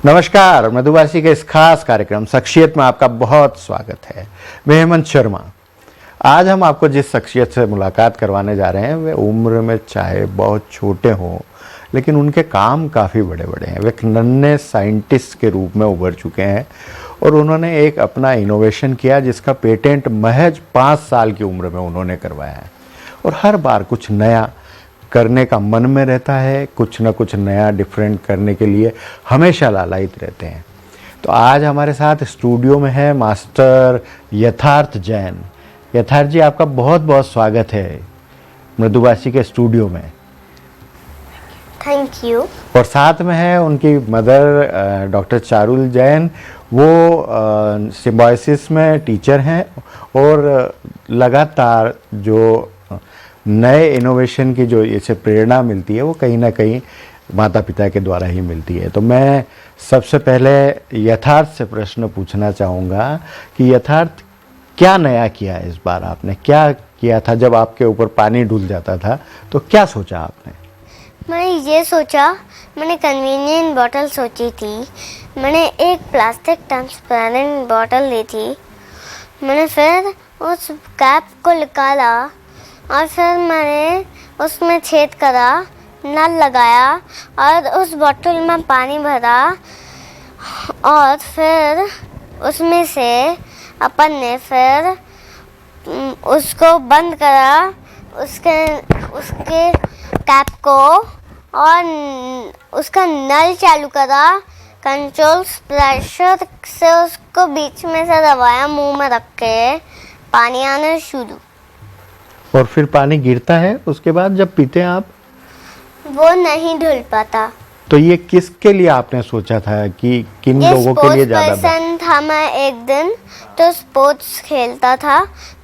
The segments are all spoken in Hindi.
नमस्कार, मधुवासी के इस खास कार्यक्रम शख्सियत में आपका बहुत स्वागत है। मैं हेमंत शर्मा। आज हम आपको जिस शख्सियत से मुलाकात करवाने जा रहे हैं वे उम्र में चाहे बहुत छोटे हों, लेकिन उनके काम काफ़ी बड़े बड़े हैं। वे एक नन्हे साइंटिस्ट के रूप में उभर चुके हैं और उन्होंने एक अपना इनोवेशन किया जिसका पेटेंट महज 5 साल की उम्र में उन्होंने करवाया है। और हर बार कुछ नया करने का मन में रहता है, कुछ ना कुछ नया डिफरेंट करने के लिए हमेशा लालायित रहते हैं। तो आज हमारे साथ स्टूडियो में है मास्टर यथार्थ जैन। यथार्थ जी, आपका बहुत बहुत स्वागत है मृदुभाषी के स्टूडियो में। Thank you. और साथ में है उनकी मदर डॉक्टर चारुल जैन। वो सिम्बायोसिस में टीचर हैं और लगातार जो नए इनोवेशन की जो इसे प्रेरणा मिलती है वो कहीं ना कहीं माता पिता के द्वारा ही मिलती है। तो मैं सबसे पहले यथार्थ से प्रश्न पूछना चाहूँगा कि यथार्थ, क्या नया किया इस बार? आपने क्या किया था जब आपके ऊपर पानी डूल जाता था? तो क्या सोचा आपने? मैंने ये सोचा, मैंने कन्वीनियंट बॉटल सोची थी। मैंने एक प्लास्टिक ट्रांसपेरेंट बॉटल ली थी। मैंने फिर उस कैप को निकाला और फिर मैंने उसमें छेद करा, नल लगाया और उस बॉटल में पानी भरा और फिर उसमें से अपन ने फिर उसको बंद करा, उसके कैप को, और उसका नल चालू करा। कंट्रोल प्रेशर से उसको बीच में से दबाया, मुंह में रख के पानी आना शुरू। और फिर पानी गिरता है उसके बाद जब पीते हैं आप? वो नहीं धुल पाता। तो ये किसके लिए आपने सोचा था कि किन लोगों के लिए ज्यादा? पर्सन था मैं एक दिन, तो स्पोर्ट्स खेलता था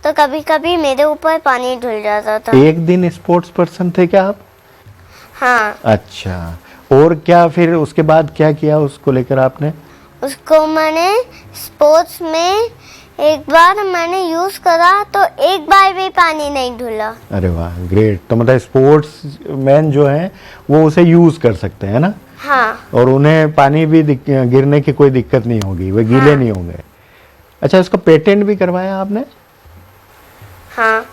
तो कभी कभी मेरे ऊपर पानी धुल जाता था। एक दिन स्पोर्ट्स पर्सन थे क्या आप? हाँ। अच्छा, और क्या फिर उसके बाद क्या किया उसको लेकर आपने? उसको मैंने स्पोर्ट्स में एक बार मैंने यूज करा तो एक बार भी पानी नहीं धुला। अरे वाह, ग्रेट। तो मतलब स्पोर्ट्स मैन जो हैं वो उसे यूज कर सकते हैं ना? हाँ। और उन्हें पानी भी गिरने की कोई दिक्कत नहीं होगी, वे गीले नहीं होंगे। अच्छा, इसको पेटेंट भी करवाया आपने? हाँ।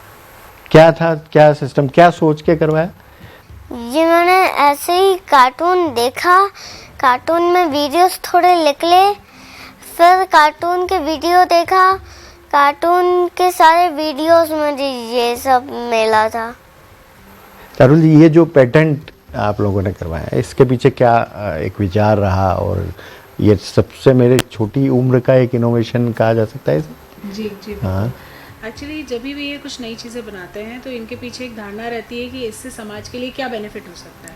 क्या था, क्या सिस्टम, क्या सोच के करवाया? ये मैंने ऐसे ही कार्टून देखा, कार्टून में वीडियोस थोड़े निकले, फिर कार्टून के वीडियो देखा, कार्टून के सारे वीडियोस में ये सब मिला था। चारुल जी, ये जो पेटेंट आप लोगों ने करवाया इसके पीछे क्या एक विचार रहा? और ये सबसे मेरे छोटी उम्र का एक इनोवेशन कहा जा सकता है इसे? जी जी। हाँ। एक्चुअली जब भी ये कुछ नई चीज़ें बनाते हैं तो इनके पीछे एक धारणा रहती है कि इससे समाज के लिए क्या बेनिफिट हो सकता है,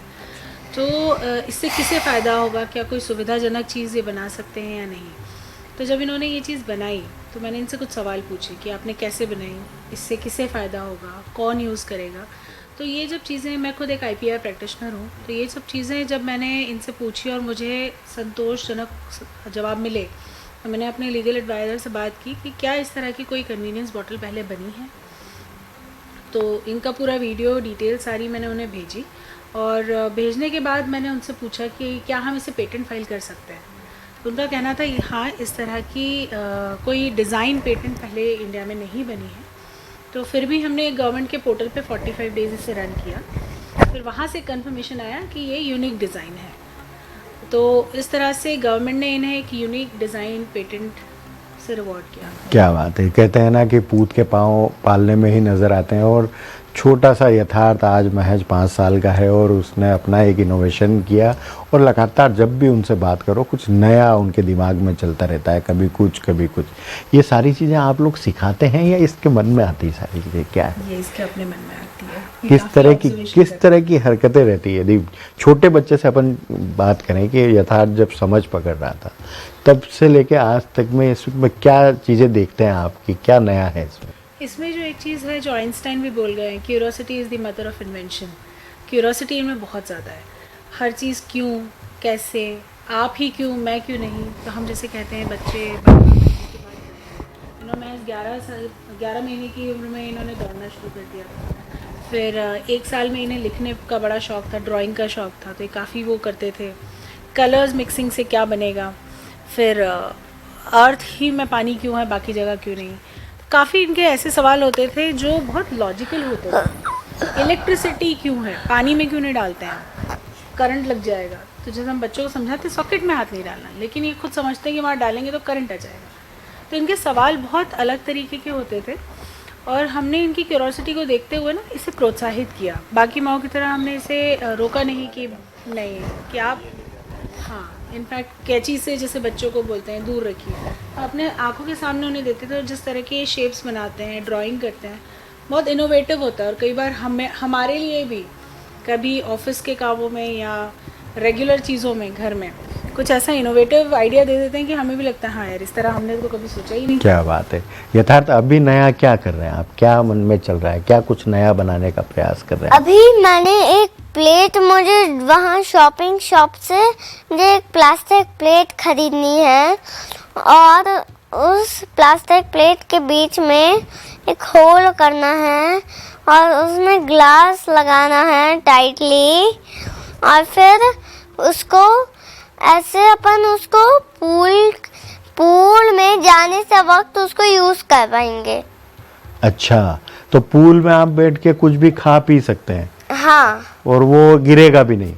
तो इससे किसे फ़ायदा होगा, क्या कोई सुविधाजनक चीज़ ये बना सकते हैं या नहीं। तो जब इन्होंने ये चीज़ बनाई तो मैंने इनसे कुछ सवाल पूछे कि आपने कैसे बनाई, इससे किसे फ़ायदा होगा, कौन यूज़ करेगा। तो ये जब चीज़ें, मैं खुद एक IPR प्रैक्टिशनर हूँ, तो ये सब चीज़ें जब मैंने इनसे पूछी और मुझे संतोषजनक जवाब मिले तो मैंने अपने लीगल एडवाइज़र से बात की कि क्या इस तरह की कोई कन्वीनियंस बॉटल पहले बनी है। तो इनका पूरा वीडियो डिटेल सारी मैंने उन्हें भेजी और भेजने के बाद मैंने उनसे पूछा कि क्या हम इसे पेटेंट फाइल कर सकते हैं। तो उनका कहना था हाँ, इस तरह की कोई डिज़ाइन पेटेंट पहले इंडिया में नहीं बनी है। तो फिर भी हमने गवर्नमेंट के पोर्टल पे 45 डेज़ इसे रन किया, फिर वहाँ से कंफर्मेशन आया कि ये यूनिक डिज़ाइन है। तो इस तरह से गवर्नमेंट ने इन्हें एक यूनिक डिज़ाइन पेटेंट से रिवॉर्ड किया। क्या बात है। कहते हैं ना कि पूत के पाँव पालने में ही नज़र आते हैं, और छोटा सा यथार्थ आज महज 5 साल का है और उसने अपना एक इनोवेशन किया और लगातार जब भी उनसे बात करो कुछ नया उनके दिमाग में चलता रहता है, कभी कुछ कभी कुछ। ये सारी चीज़ें आप लोग सिखाते हैं या इसके मन में आती है सारी चीज़ें? क्या है ये इसके अपने मन में आती है। किस तरह की हरकतें रहती है? यदि छोटे बच्चे से अपन बात करें कि यथार्थ जब समझ पकड़ रहा था तब से लेके आज तक में इसमें क्या चीज़ें देखते हैं आप कि क्या नया है इसमें जो एक चीज़ है जो आइंस्टाइन भी बोल गए हैं, curiosity is the mother of invention. Curiosity इनमें बहुत ज़्यादा है। हर चीज़ क्यों, कैसे, आप ही क्यों, मैं क्यों नहीं। तो हम जैसे कहते हैं बच्चे मैं 11 महीने की उम्र में इन्होंने दौड़ना शुरू कर दिया। फिर 1 साल में इन्हें लिखने का बड़ा शौक़ था, ड्राइंग का शौक़ था, तो ये काफ़ी वो करते थे। कलर्स मिक्सिंग से क्या बनेगा, फिर अर्थ ही में पानी क्यों है बाकी जगह क्यों नहीं। काफ़ी इनके ऐसे सवाल होते थे जो बहुत लॉजिकल होते थे। इलेक्ट्रिसिटी क्यों है, पानी में क्यों नहीं डालते हैं, करंट लग जाएगा। तो जैसे हम बच्चों को समझाते सॉकेट में हाथ नहीं डालना, लेकिन ये खुद समझते हैं कि वहाँ डालेंगे तो करंट आ जाएगा। तो इनके सवाल बहुत अलग तरीके के होते थे और हमने इनकी क्यूरोसिटी को देखते हुए ना इसे प्रोत्साहित किया। बाकी माओ की तरह हमने इसे रोका नहीं कि नहीं कि आप हाँ इनफैक्ट कैंची से जैसे बच्चों को बोलते हैं दूर रखिए, अपने आंखों के सामने उन्हें देते थे और जिस तरह के शेप्स बनाते हैं, ड्राइंग करते हैं, बहुत इनोवेटिव होता है। और कई बार हमारे लिए भी कभी ऑफिस के कामों में या रेगुलर चीज़ों में घर में कुछ ऐसा इनोवेटिव आइडिया दे देते हैं कि हमें भी लगता है हाँ यार इस तरह हमने तो कभी सोचा ही नहीं। क्या बात है। यथार्थ अभी नया क्या कर रहे हैं आप, क्या मन में चल रहा है, क्या कुछ नया बनाने का प्रयास कर रहे हैं? अभी मैंने एक प्लेट, मुझे वहाँ शॉपिंग शॉप से मुझे एक प्लास्टिक प्लेट खरीदनी है और उस प्लास्टिक प्लेट के बीच में एक होल करना है और उसमें ग्लास लगाना है टाइटली और फिर उसको ऐसे अपन उसको पूल में जाने से वक्त उसको यूज़ कर पाएंगे। अच्छा, तो पूल में आप बैठ के कुछ भी खा पी सकते हैं? हाँ और वो गिरेगा भी नहीं,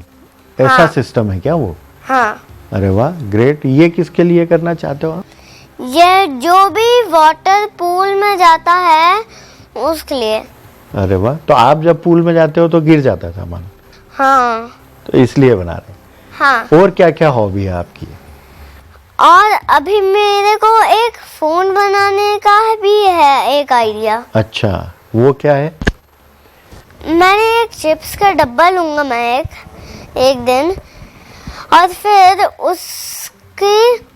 ऐसा हाँ। सिस्टम है क्या वो? हाँ। अरे वाह, ग्रेट। ये किसके लिए करना चाहते हो आप? ये जो भी वाटर पूल में जाता है उसके लिए। अरे वाह, तो आप जब पूल में जाते हो तो गिर जाता है सामान, हाँ तो इसलिए बना रहे हैं। हाँ। और क्या क्या हॉबी है आपकी? और अभी मेरे को एक फोन बनाने का भी है एक आइडिया। अच्छा, वो क्या है? मैंने एक चिप्स का डब्बा लूँगा मैं एक दिन और फिर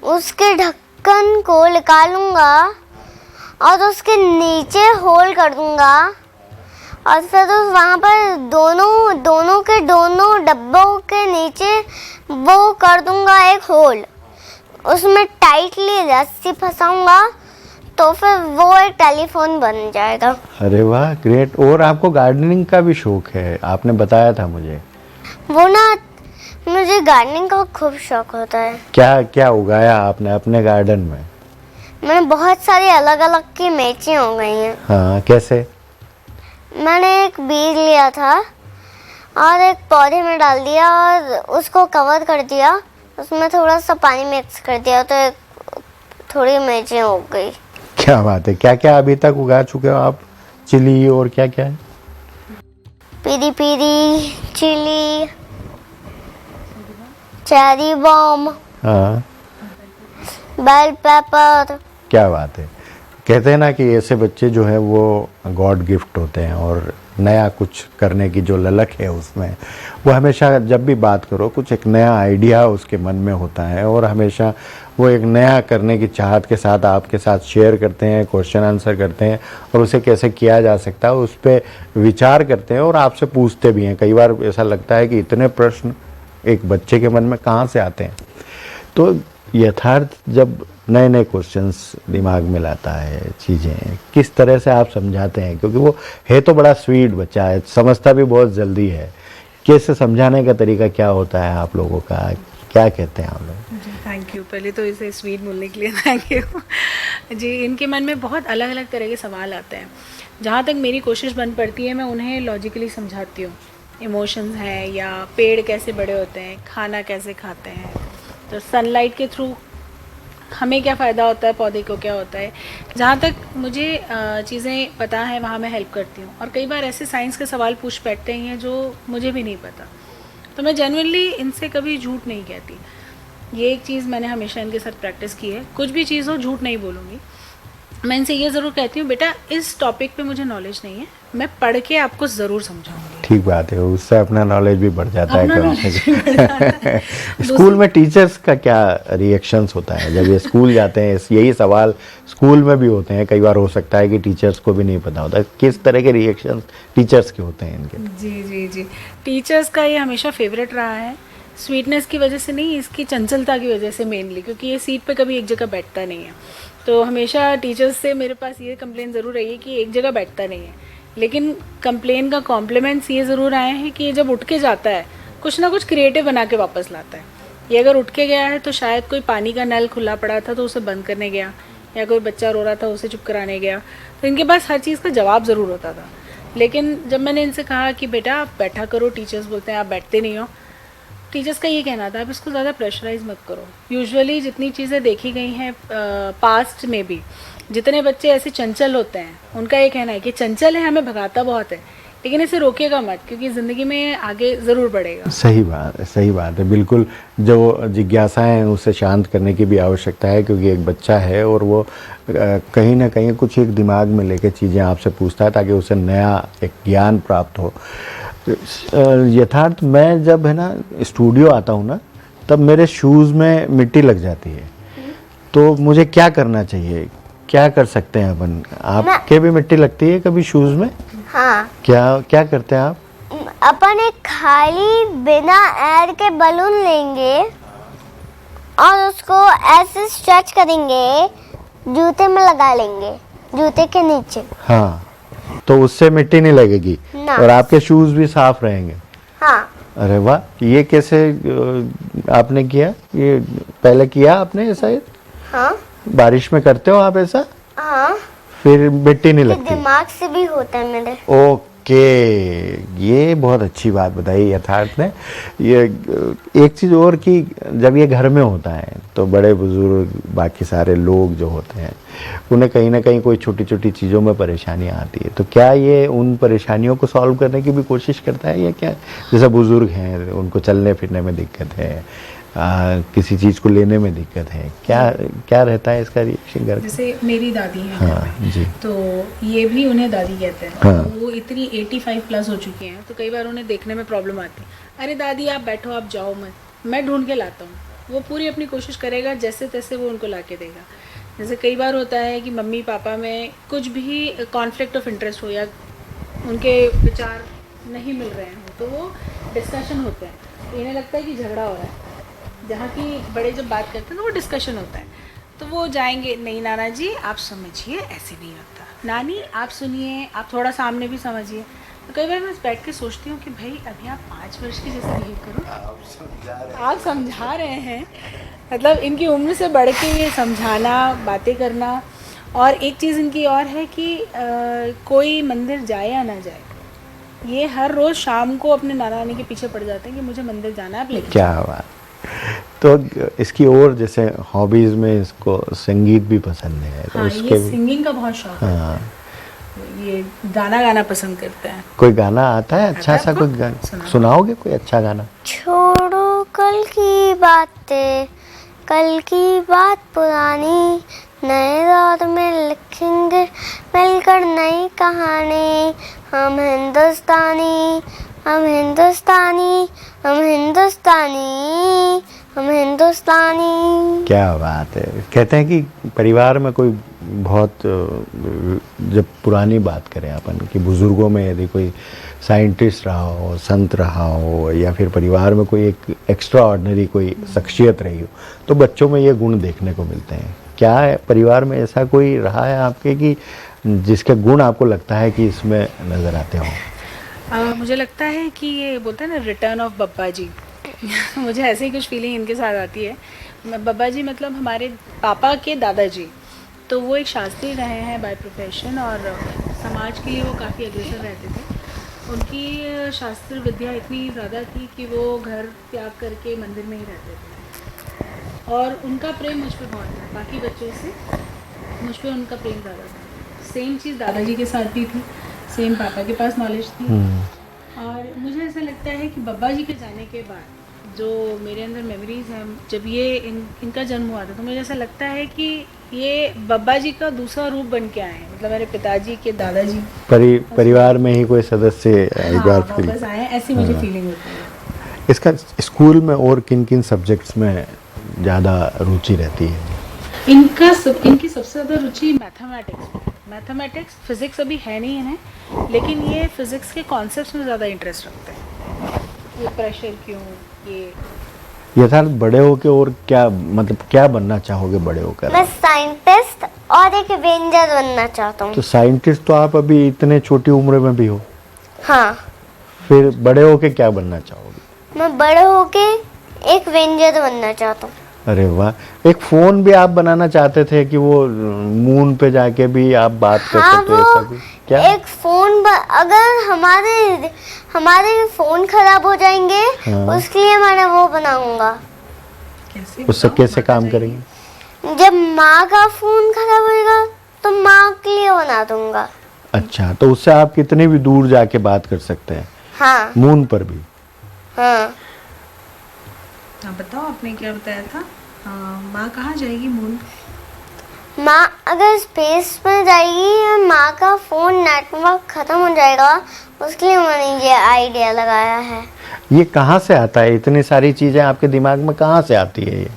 उसके ढक्कन को निकालूंगा और उसके नीचे होल कर दूंगा और फिर वहाँ पर दोनों डब्बों के नीचे वो कर दूंगा एक होल, उसमें टाइटली रस्सी फंसाऊंगा तो फिर वो एक टेलीफोन बन जाएगा। अरे वाह, ग्रेट। और आपको गार्डनिंग का भी शौक है, आपने बताया था मुझे। वो ना मुझे गार्डनिंग का खूब शौक होता है। क्या क्या उगाया आपने अपने गार्डन में? मैंने बहुत सारी अलग अलग की मिर्ची हो गई हैं। हाँ, कैसे? मैंने एक बीज लिया था और एक पौधे में डाल दिया और उसको कवर कर दिया, उसमें थोड़ा सा पानी मिक्स कर दिया तो एक थोड़ी मिर्ची हो गई। क्या बात है। क्या क्या अभी तक उगा चुके हो आप? चिली और क्या क्या है? पीरी पीरी चिली, चेरी बॉम, हाँ, बेल पेपर। क्या बात है। कहते हैं ना कि ऐसे बच्चे जो हैं वो गॉड गिफ्ट होते हैं और नया कुछ करने की जो ललक है उसमें, वो हमेशा जब भी बात करो कुछ एक नया आइडिया उसके मन में होता है और हमेशा वो एक नया करने की चाहत के साथ आपके साथ शेयर करते हैं, क्वेश्चन आंसर करते हैं और उसे कैसे किया जा सकता है उस पर विचार करते हैं और आपसे पूछते भी हैं। कई बार ऐसा लगता है कि इतने प्रश्न एक बच्चे के मन में कहाँ से आते हैं। तो यथार्थ जब नए नए क्वेश्चंस दिमाग में लाता है, चीज़ें किस तरह से आप समझाते हैं? क्योंकि वो है तो बड़ा स्वीट बच्चा है, समझता भी बहुत जल्दी है। कैसे समझाने का तरीका क्या होता है आप लोगों का, क्या कहते हैं आप लोग? जी थैंक यू, पहले तो इसे स्वीट बोलने के लिए थैंक यू। जी, इनके मन में बहुत अलग अलग तरह के सवाल आते हैं। जहाँ तक मेरी कोशिश बन पड़ती है मैं उन्हें लॉजिकली समझाती हूँ। इमोशंस हैं या पेड़ कैसे बड़े होते हैं, खाना कैसे खाते हैं, तो सनलाइट के थ्रू हमें क्या फ़ायदा होता है, पौधे को क्या होता है। जहाँ तक मुझे चीज़ें पता है वहाँ मैं हेल्प करती हूँ। और कई बार ऐसे साइंस के सवाल पूछ बैठते हैं जो मुझे भी नहीं पता, तो मैं जेन्युइनली इनसे कभी झूठ नहीं कहती। ये एक चीज़ मैंने हमेशा इनके साथ प्रैक्टिस की है, कुछ भी चीज़ हो झूठ नहीं बोलूँगी। मैं इनसे ये ज़रूर कहती हूँ बेटा इस टॉपिक पे मुझे नॉलेज नहीं है, मैं पढ़ के आपको ज़रूर समझाऊंगी। ठीक बात है, उससे अपना नॉलेज भी बढ़ जाता है। अपना knowledge भी बढ़ जाता है। स्कूल में टीचर्स का क्या रिएक्शंस होता है जब ये स्कूल जाते हैं? यही सवाल स्कूल में भी होते हैं, कई बार हो सकता है कि टीचर्स को भी नहीं पता होता। किस तरह के रिएक्शंस टीचर्स के होते हैं इनके? जी जी जी, टीचर्स का ये हमेशा फेवरेट रहा है। स्वीटनेस की वजह से नहीं, इसकी चंचलता की वजह से मेनली, क्योंकि ये सीट पे कभी एक जगह बैठता नहीं है। तो हमेशा टीचर्स से मेरे पास ये कंप्लेन ज़रूर रही है कि एक जगह बैठता नहीं है। लेकिन कंप्लेन का कॉम्प्लीमेंट्स ये ज़रूर आए हैं कि ये जब उठ के जाता है कुछ ना कुछ क्रिएटिव बना के वापस लाता है। ये अगर उठ के गया है तो शायद कोई पानी का नल खुला पड़ा था तो उसे बंद करने गया, या कोई बच्चा रो रहा था उसे चुप कराने गया। तो इनके पास हर चीज़ का जवाब ज़रूर होता था। लेकिन जब मैंने इनसे कहा कि बेटा आप बैठा करो, टीचर्स बोलते हैं आप बैठते नहीं हो, टीचर्स का ये कहना था आप इसको ज़्यादा प्रेशराइज मत करो। यूजुअली जितनी चीज़ें देखी गई हैं पास्ट में भी, जितने बच्चे ऐसे चंचल होते हैं उनका ये कहना है कि चंचल है, हमें भगाता बहुत है, लेकिन इसे रोकेगा मत क्योंकि ज़िंदगी में आगे ज़रूर बढ़ेगा। सही बात है बिल्कुल। जो जिज्ञासाएं हैं उसे शांत करने की भी आवश्यकता है, क्योंकि एक बच्चा है और वो कहीं ना कहीं कुछ एक दिमाग में लेके चीज़ें आपसे पूछता है ताकि उसे नया एक ज्ञान प्राप्त हो। यथार्थ मैं जब है ना स्टूडियो आता हूँ ना, तब मेरे शूज़ में मिट्टी लग जाती है, तो मुझे क्या करना चाहिए, क्या कर सकते हैं अपन? आपके भी मिट्टी लगती है कभी शूज़ में? हाँ, क्या करते हैं आप? अपन एक खाली बिना एयर के बलून लेंगे और उसको ऐसे स्ट्रेच करेंगे, जूते में लगा लेंगे, जूते के नीचे। हाँ, तो उससे मिट्टी नहीं लगेगी ना। और आपके शूज भी साफ रहेंगे। हाँ, अरे वाह, ये कैसे आपने किया? ये पहले किया आपने ऐसा? हाँ, बारिश में करते हो आप ऐसा? हाँ, फिर मिट्टी नहीं ये लगती? दिमाग से भी होता है मेरे। ओके, ये बहुत अच्छी बात बताई यथार्थ ने। ये एक चीज़ और कि जब ये घर में होता है तो बड़े बुजुर्ग बाकी सारे लोग जो होते हैं उन्हें कहीं ना कहीं कोई छोटी छोटी चीज़ों में परेशानियां आती है, तो क्या ये उन परेशानियों को सॉल्व करने की भी कोशिश करता है या क्या? जैसे बुजुर्ग हैं, उनको चलने फिरने में दिक्कत है, किसी चीज़ को लेने में दिक्कत है, क्या रहता है इसका रिएक्शन घर का? जैसे मेरी दादी है, हाँ जी, तो ये भी उन्हें दादी कहते हैं। हाँ। वो इतनी 85 प्लस हो चुकी हैं, तो कई बार उन्हें देखने में प्रॉब्लम आती है। अरे दादी आप बैठो, आप जाओ मत, मैं ढूंढ के लाता हूँ। वो पूरी अपनी कोशिश करेगा, जैसे तैसे वो उनको ला के देगा। जैसे कई बार होता है कि मम्मी पापा में कुछ भी कॉन्फ्लिक्ट ऑफ इंटरेस्ट हो या उनके विचार नहीं मिल रहे हों, तो वो डिस्कशन होते हैं, तो इन्हें लगता है कि झगड़ा हो रहा है। जहाँ की बड़े जब बात करते हैं तो वो डिस्कशन होता है, तो वो जाएंगे, नहीं नाना जी आप समझिए, ऐसे नहीं होता, नानी आप सुनिए, आप थोड़ा सामने भी समझिए। तो कई बार मैं बैठ के सोचती हूँ कि भाई अभी आप 5 वर्ष की जैसे बिहेव करो, आप समझा रहे हैं, मतलब इनकी उम्र से बढ़ के ये समझाना, बातें करना। और एक चीज़ इनकी और है कि कोई मंदिर जाए या ना जाए, ये हर रोज़ शाम को अपने नाना नानी के पीछे पड़ जाते हैं कि मुझे मंदिर जाना है, आप लेके क्या बात। तो इसकी और जैसे हॉबीज में इसको संगीत भी पसंद है, तो हाँ, उसके ये सिंगिंग का बहुत शौक है। हाँ, ये गाना गाना पसंद करता है। कोई गाना आता है अच्छा आता सा? है कोई आपको? गाना सुनाओगे, कोई अच्छा गाना? छोड़ो कल की बातें, कल की बात पुरानी, नए दौर में लिखेंगे मिलकर नई कहानी। हम हिंदुस्तानी, हम हिंदुस्तानी, हम हिंदुस्तानी, हम हिंदुस्तानी। क्या बात है। कहते हैं कि परिवार में कोई बहुत जब पुरानी बात करें अपन कि बुजुर्गों में यदि कोई साइंटिस्ट रहा हो, संत रहा हो, या फिर परिवार में कोई एक एक्स्ट्रा ऑर्डिनरी कोई शख्सियत रही हो, तो बच्चों में ये गुण देखने को मिलते हैं। क्या परिवार में ऐसा कोई रहा है आपके कि जिसके गुण आपको लगता है कि इसमें नज़र आते हों? मुझे लगता है कि ये बोलते हैं ना रिटर्न ऑफ बब्बा जी मुझे ऐसे ही कुछ फीलिंग इनके साथ आती है। बब्बा जी मतलब हमारे पापा के दादाजी, तो वो एक शास्त्री रहे हैं बाय प्रोफेशन और समाज के लिए वो काफ़ी अग्रसर रहते थे। उनकी शास्त्र विद्या इतनी ज़्यादा थी कि वो घर त्याग करके मंदिर में ही रहते थे, और उनका प्रेम मुझ पर बहुत था, बाकी बच्चों से मुझ पर उनका प्रेम ज़्यादा था। सेम चीज़ दादाजी के साथ भी थी, सेम पापा के पास नॉलेज थी। और मुझे ऐसा लगता है कि बब्बा जी के जाने के बाद जो मेरे अंदर मेमोरीज़ हैं, जब ये इनका जन्म हुआ था, तो मुझे ऐसा लगता है कि ये बब्बा जी का दूसरा रूप बन के आए हैं, मतलब मेरे पिताजी के दादाजी परिवार में ही कोई सदस्य एक बार फील वापस आए हैं, ऐसी मुझे फीलिंग होती है। इसका स्कूल में और किन किन सब्जेक्ट्स में ज़्यादा रुचि रहती है? इनकी सबसे ज़्यादा रुचि मैथमेटिक्स, फिज़िक्स अभी है नहीं इन्हें, लेकिन ये फिज़िक्स के कॉन्सेप्ट्स में ज़्यादा इंटरेस्ट रखते हैं। ये प्रेशर क्यों, ये यथार्थ बड़े होके और क्या, मतलब क्या बनना चाहोगे बड़े होकर? मैं साइंटिस्ट और एक एवेंजर बनना चाहता हूँ। तो साइंटिस्ट तो आप अभी इतने छोटी उम्र में भी हो, हाँ, फिर बड़े होके क्या बनना चाहोगे? मैं बड़े होके एक वेंजर बनना चाहता हूँ। अरे वाह, एक फोन भी आप बनाना चाहते थे कि वो मून पे जाके भी आप बात कर हाँ, सकते हो, वो ऐसा भी क्या? एक फोन अगर हमारे फोन खराब हो जाएंगे, हाँ। उसके लिए मैंने वो बनाऊंगा। कैसे उससे बताओ, कैसे माता काम जाएगी? करेंगे? जब माँ का फोन खराब होएगा तो माँ के लिए बना दूंगा। अच्छा, तो उससे आप कितनी भी दूर जाके बात कर सकते हैं, हाँ मून पर भी। हाँ। आप बताओ, आपने क्या बताया था? माँ कहाँ जाएगी? मून। माँ अगर स्पेस में जाएगी और माँ का फोन नेटवर्क खत्म हो जाएगा, उसके लिए मैंने ये आइडिया लगाया है। ये कहाँ से आता है? इतनी सारी चीजें आपके दिमाग में कहाँ से आती है ये?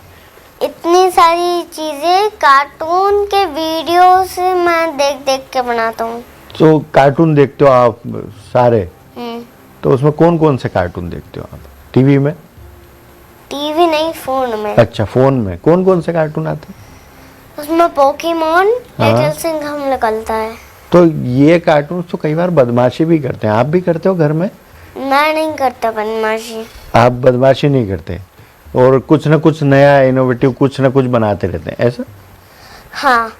इतनी सारी चीजें कार्टून के वीडियो से मैं देख देख के बनाता हूँ। तो कार्टून देखते हो आप सारे? हम्म, तो उसमें कौन कौन से कार्टून देखते हो आप? टीवी में? टीवी नहीं, फोन में। अच्छा, फोन में कौन कौन से कार्टून आते हैं? उसमें पोकेमोन, हाँ। लिटिल सिंघम निकलता है। तो ये कार्टून तो कई बार बदमाशी भी करते हैं, आप भी करते हो घर में? मैं नहीं करता बदमाशी। आप बदमाशी नहीं करते और कुछ ना कुछ नया इनोवेटिव कुछ ना कुछ बनाते रहते हैं, ऐसा? हाँ।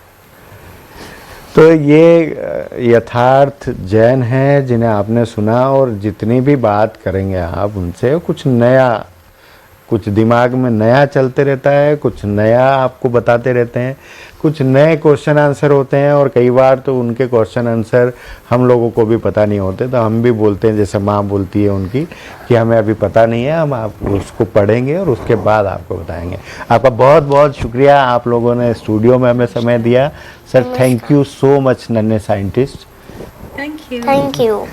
तो ये यथार्थ जैन हैं जिन्हें आपने सुना, और जितनी भी बात करेंगे आप उनसे कुछ नया, कुछ दिमाग में नया चलते रहता है, कुछ नया आपको बताते रहते हैं, कुछ नए क्वेश्चन आंसर होते हैं, और कई बार तो उनके क्वेश्चन आंसर हम लोगों को भी पता नहीं होते, तो हम भी बोलते हैं जैसे माँ बोलती है उनकी कि हमें अभी पता नहीं है, हम आप उसको पढ़ेंगे और उसके बाद आपको बताएंगे। आपका बहुत बहुत शुक्रिया, आप लोगों ने स्टूडियो में हमें समय दिया। Sir thank you so much नन्हे साइंटिस्ट। Thank you.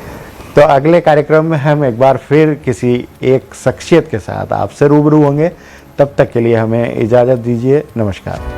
तो अगले कार्यक्रम में हम एक बार फिर किसी एक शख्सियत के साथ आपसे रूबरू होंगे, तब तक के लिए हमें इजाज़त दीजिए। नमस्कार।